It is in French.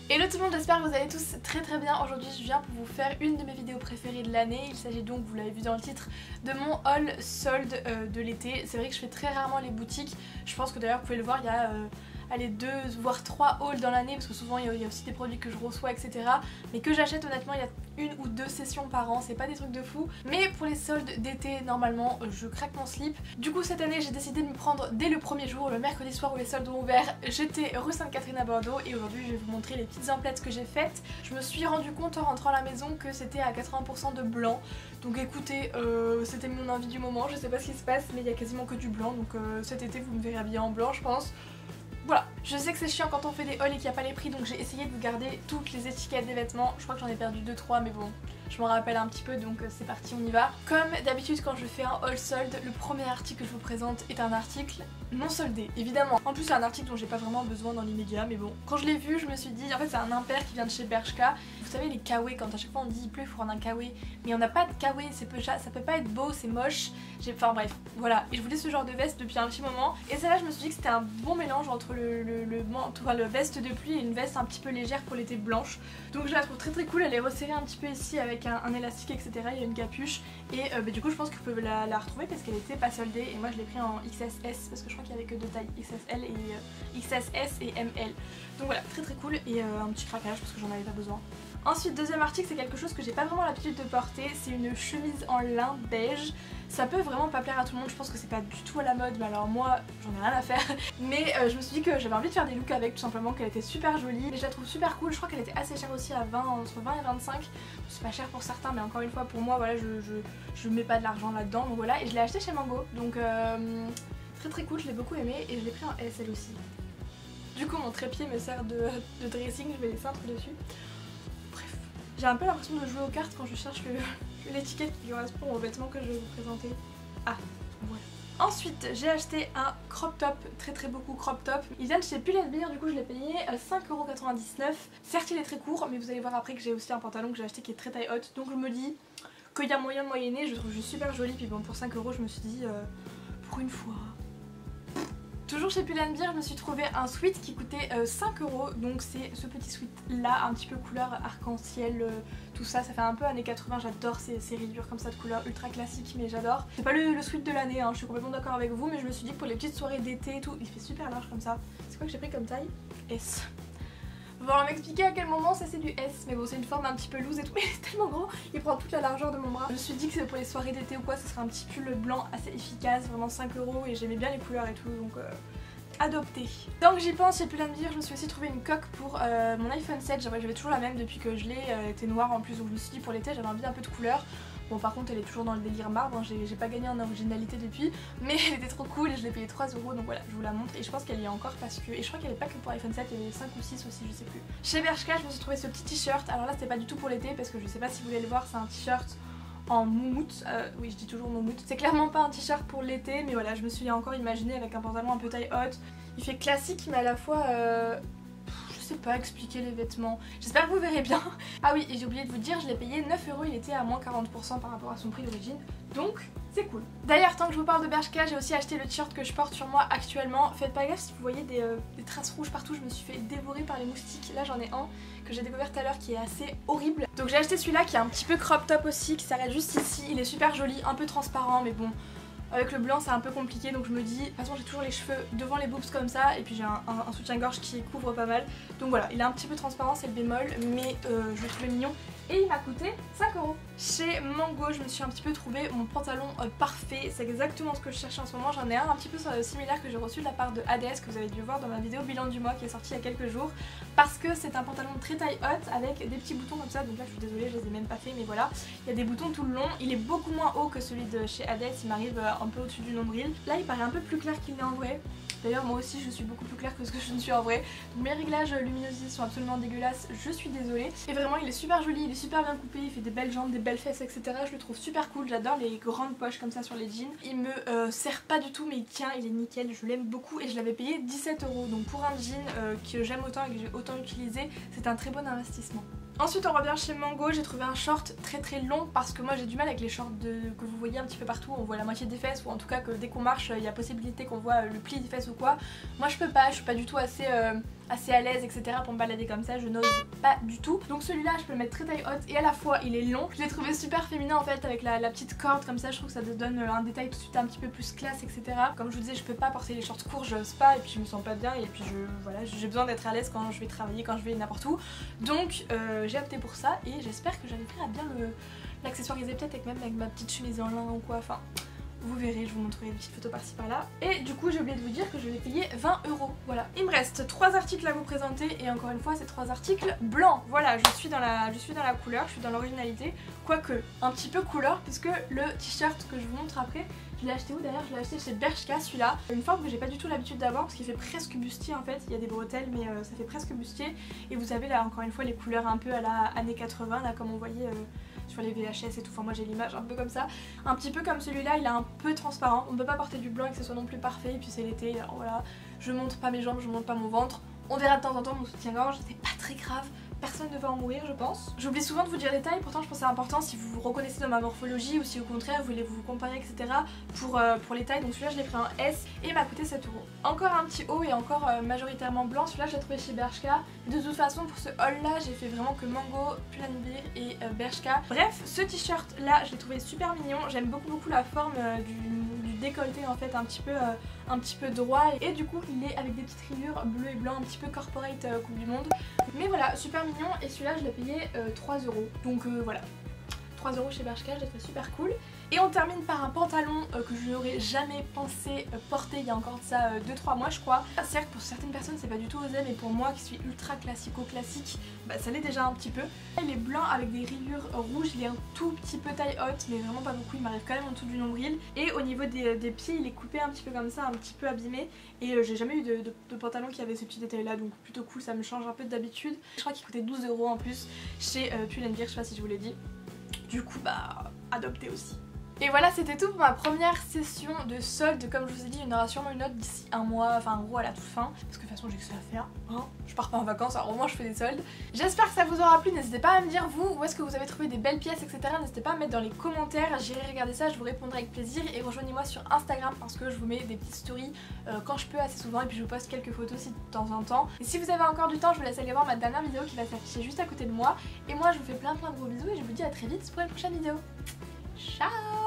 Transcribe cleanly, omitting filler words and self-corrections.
Hello tout le monde, j'espère que vous allez tous très bien. Aujourd'hui je viens pour vous faire une de mes vidéos préférées de l'année. Il s'agit donc, vous l'avez vu dans le titre, de mon haul solde de l'été. C'est vrai que je fais très rarement les boutiques. Je pense que d'ailleurs vous pouvez le voir, il y a allez, 2 voire 3 hauls dans l'année, parce que souvent il y a aussi des produits que je reçois, etc. Mais que j'achète honnêtement, il y a 1 ou 2 sessions par an, c'est pas des trucs de fou. Mais pour les soldes d'été, normalement, je craque mon slip. Du coup cette année j'ai décidé de me prendre dès le premier jour, le mercredi soir où les soldes ont ouvert. J'étais rue Sainte-Catherine à Bordeaux et aujourd'hui je vais vous montrer les petites emplettes que j'ai faites. Je me suis rendu compte en rentrant à la maison que c'était à 80% de blanc. Donc écoutez, c'était mon envie du moment, je sais pas ce qui se passe mais il y a quasiment que du blanc. Donc cet été vous me verrez habillée en blanc je pense. Voilà, je sais que c'est chiant quand on fait des hauls et qu'il n'y a pas les prix, donc j'ai essayé de vous garder toutes les étiquettes des vêtements. Je crois que j'en ai perdu 2-3 mais bon, je m'en rappelle un petit peu, donc c'est parti, on y va. Comme d'habitude quand je fais un haul solde, le premier article que je vous présente est un article non soldé, évidemment. En plus c'est un article dont j'ai pas vraiment besoin dans l'immédiat, mais bon. Quand je l'ai vu, je me suis dit, en fait c'est un impair qui vient de chez Bershka. Vous savez les kawé, quand à chaque fois on dit il pleut, il faut prendre un kawé. Mais on n'a pas de kawé, ça peut pas être beau, c'est moche. Enfin bref, voilà. Et je voulais ce genre de veste depuis un petit moment. Et celle-là je me suis dit que c'était un bon mélange entre le veste de pluie et une veste un petit peu légère pour l'été blanche. Donc je la trouve très cool, elle est resserrée un petit peu ici avec un élastique, etc. Il y a une capuche. Et du coup je pense que vous pouvez la retrouver parce qu'elle était pas soldée. Et moi je l'ai pris en XSS parce que je crois qu'il y avait que 2 tailles, XSL et XSS et ML. Donc voilà, très cool. Et un petit craquage parce que j'en avais pas besoin. Ensuite, deuxième article, c'est quelque chose que j'ai pas vraiment l'habitude de porter, c'est une chemise en lin beige. Ça peut vraiment pas plaire à tout le monde, je pense que c'est pas du tout à la mode, mais alors moi j'en ai rien à faire. Mais je me suis dit que j'avais envie de faire des looks avec, tout simplement, qu'elle était super jolie. Et je la trouve super cool, je crois qu'elle était assez chère aussi à 20, entre 20 et 25. C'est pas cher pour certains, mais encore une fois pour moi, voilà, je mets pas de l'argent là-dedans, donc voilà. Et je l'ai acheté chez Mango, donc très cool, je l'ai beaucoup aimé et je l'ai pris en S elle aussi. Du coup mon trépied me sert de dressing, je mets les cintres dessus. J'ai un peu l'impression de jouer aux cartes quand je cherche l'étiquette qui correspond aux vêtements que je vais vous présenter. Ah, voilà. Ensuite, j'ai acheté un crop top, très beaucoup crop top. Il vient de chez Pull&Bear, du coup je l'ai payé 5,99€. Certes il est très court, mais vous allez voir après que j'ai aussi un pantalon que j'ai acheté qui est très taille haute. Donc je me dis qu'il y a moyen de moyenner, je trouve juste super joli. Puis bon, pour 5€ je me suis dit, pour une fois... Toujours chez Pull&Bear, je me suis trouvé un sweat qui coûtait 5€, donc c'est ce petit sweat là, un petit peu couleur arc-en-ciel, tout ça, ça fait un peu années 80, j'adore ces rayures comme ça de couleur ultra classique, mais j'adore. C'est pas le sweat de l'année, hein, je suis complètement d'accord avec vous, mais je me suis dit que pour les petites soirées d'été et tout, il fait super large comme ça. C'est quoi que j'ai pris comme taille? S. Vous allez m'expliquer à quel moment ça c'est du S, mais bon c'est une forme un petit peu loose et tout, mais c'est tellement grand, il prend toute la largeur de mon bras. Je me suis dit que c'est pour les soirées d'été ou quoi, ce serait un petit pull blanc assez efficace, vraiment 5€ et j'aimais bien les couleurs et tout, donc adopté. Donc j'y pense, chez Pull&Bear, je me suis aussi trouvé une coque pour mon iPhone 7, j'avais toujours la même depuis que je l'ai, elle était noire en plus, donc je me suis dit pour l'été j'avais envie d'un peu de couleur. Bon par contre elle est toujours dans le délire marbre, hein, j'ai pas gagné en originalité depuis, mais elle était trop cool et je l'ai payé 3€, donc voilà, je vous la montre et je pense qu'elle y est encore parce que... Et je crois qu'elle est pas que pour iPhone 7, il y avait 5 ou 6 aussi, je sais plus. Chez Bershka, je me suis trouvé ce petit t-shirt, alors là c'était pas du tout pour l'été parce que je sais pas si vous voulez le voir, c'est un t-shirt en moumoute, oui je dis toujours moumoute, c'est clairement pas un t-shirt pour l'été, mais voilà, je me suis encore imaginé avec un pantalon un peu taille haute. Il fait classique mais à la fois... je sais pas expliquer les vêtements. J'espère que vous verrez bien. Ah oui, et j'ai oublié de vous dire, je l'ai payé 9€, il était à moins 40% par rapport à son prix d'origine. Donc, c'est cool. D'ailleurs, tant que je vous parle de Bershka, j'ai aussi acheté le t-shirt que je porte sur moi actuellement. Faites pas gaffe si vous voyez des traces rouges partout, je me suis fait dévorer par les moustiques. Là, j'en ai un que j'ai découvert tout à l'heure qui est assez horrible. Donc j'ai acheté celui-là qui est un petit peu crop top aussi, qui s'arrête juste ici. Il est super joli, un peu transparent, mais bon... Avec le blanc c'est un peu compliqué, donc je me dis, de toute façon j'ai toujours les cheveux devant les boobs comme ça, et puis j'ai un soutien-gorge qui couvre pas mal. Donc voilà, il est un petit peu transparent, c'est le bémol, mais je le trouvais mignon. Et il m'a coûté 5€. Chez Mango, je me suis un petit peu trouvé mon pantalon parfait, c'est exactement ce que je cherchais en ce moment. J'en ai un petit peu similaire que j'ai reçu de la part de ADS, que vous avez dû voir dans ma vidéo bilan du mois qui est sortie il y a quelques jours. Parce que c'est un pantalon très taille haute avec des petits boutons comme ça, donc là je suis désolée, je les ai même pas fait, mais voilà. Il y a des boutons tout le long, il est beaucoup moins haut que celui de chez ADS, il m'arrive un peu au-dessus du nombril. Là il paraît un peu plus clair qu'il n'est en vrai. D'ailleurs moi aussi je suis beaucoup plus claire que ce que je ne suis en vrai. Donc mes réglages luminosité sont absolument dégueulasses, je suis désolée. Et vraiment il est super joli, il est super bien coupé, il fait des belles jambes, des belles fesses, etc. Je le trouve super cool, j'adore les grandes poches comme ça sur les jeans. Il me sert pas du tout mais il tient, il est nickel, je l'aime beaucoup et je l'avais payé 17€. Donc pour un jean que j'aime autant et que j'ai autant utilisé, c'est un très bon investissement. Ensuite on revient chez Mango, j'ai trouvé un short très long parce que moi j'ai du mal avec les shorts que vous voyez un petit peu partout, on voit la moitié des fesses ou en tout cas que dès qu'on marche il y a possibilité qu'on voit le pli des fesses ou quoi. Moi je peux pas, je suis pas du tout assez assez à l'aise etc pour me balader comme ça, je n'ose pas du tout. Donc celui-là je peux le mettre très taille haute et à la fois il est long. Je l'ai trouvé super féminin en fait avec la petite corde comme ça, je trouve que ça te donne un détail tout de suite un petit peu plus classe etc. Comme je vous disais, je peux pas porter les shorts courts, j'ose pas et puis je me sens pas bien et puis voilà, j'ai besoin d'être à l'aise quand je vais travailler, quand je vais n'importe où. Donc j'ai opté pour ça et j'espère que j'arriverai à bien l'accessoiriser peut-être avec ma petite chemise en lin ou quoi, enfin vous verrez, je vous montrerai des petites photos par-ci par-là. Et du coup j'ai oublié de vous dire que je l'ai payé 20 €. Voilà. Il me reste 3 articles à vous présenter et encore une fois c'est 3 articles blancs. Voilà, je suis dans la couleur, je suis dans l'originalité. Quoique, un petit peu couleur puisque le t-shirt que je vous montre après, je l'ai acheté où d'ailleurs? Je l'ai acheté chez Bershka celui-là. Une forme que j'ai pas du tout l'habitude d'avoir parce qu'il fait presque bustier en fait. Il y a des bretelles mais ça fait presque bustier. Et vous avez là encore une fois les couleurs un peu à la années 80 là comme on voyait sur les VHS et tout. Enfin moi j'ai l'image un peu comme ça. Un petit peu comme celui-là, il est un peu transparent. On ne peut pas porter du blanc et que ce soit non plus parfait. Et puis c'est l'été, alors voilà. Je montre pas mes jambes, je montre pas mon ventre. On verra de temps en temps mon soutien-gorge, c'est pas très grave. Personne ne va en mourir je pense. J'oublie souvent de vous dire les tailles, pourtant je pense que c'est important si vous vous reconnaissez dans ma morphologie ou si au contraire vous voulez vous comparer etc. Pour les tailles. Donc celui-là je l'ai pris en S et il m'a coûté 7 €. Encore un petit haut et encore majoritairement blanc, celui-là je l'ai trouvé chez Bershka. De toute façon pour ce haul là j'ai fait vraiment que Mango, Pull&Bear et Bershka. Bref, ce t-shirt là je l'ai trouvé super mignon, j'aime beaucoup la forme du décolleté en fait un petit peu droit et du coup il est avec des petites rayures bleu et blanc un petit peu corporate Coupe du Monde. Mais voilà, super mignon et celui-là je l'ai payé 3 €. Donc voilà, 3 € chez Bershka, j'ai trouvé super cool. Et on termine par un pantalon que je n'aurais jamais pensé porter il y a encore de ça 2-3 mois je crois. Certes pour certaines personnes c'est pas du tout osé mais pour moi qui suis ultra classico-classique, bah, ça l'est déjà un petit peu. Il est blanc avec des rayures rouges, il est un tout petit peu taille haute mais vraiment pas beaucoup, il m'arrive quand même en dessous du nombril. Et au niveau des pieds il est coupé un petit peu comme ça, un petit peu abîmé. Et j'ai jamais eu de pantalon qui avait ce petit détail là donc plutôt cool, ça me change un peu d'habitude. Je crois qu'il coûtait 12 € en plus chez Pull&Bear, je sais pas si je vous l'ai dit. Du coup bah adopté aussi. Et voilà, c'était tout pour ma première session de solde. Comme je vous ai dit, il y en aura sûrement une autre d'ici un mois, enfin en gros à la toute fin. Parce que de toute façon j'ai que ça à faire, hein. Je pars pas en vacances, alors au moins je fais des soldes. J'espère que ça vous aura plu, n'hésitez pas à me dire vous, où est-ce que vous avez trouvé des belles pièces, etc. N'hésitez pas à me mettre dans les commentaires, j'irai regarder ça, je vous répondrai avec plaisir. Et rejoignez-moi sur Instagram parce que je vous mets des petites stories quand je peux assez souvent. Et puis je vous poste quelques photos aussi de temps en temps. Et si vous avez encore du temps, je vous laisse aller voir ma dernière vidéo qui va s'afficher juste à côté de moi. Et moi je vous fais plein de gros bisous et je vous dis à très vite pour une prochaine vidéo. Ciao!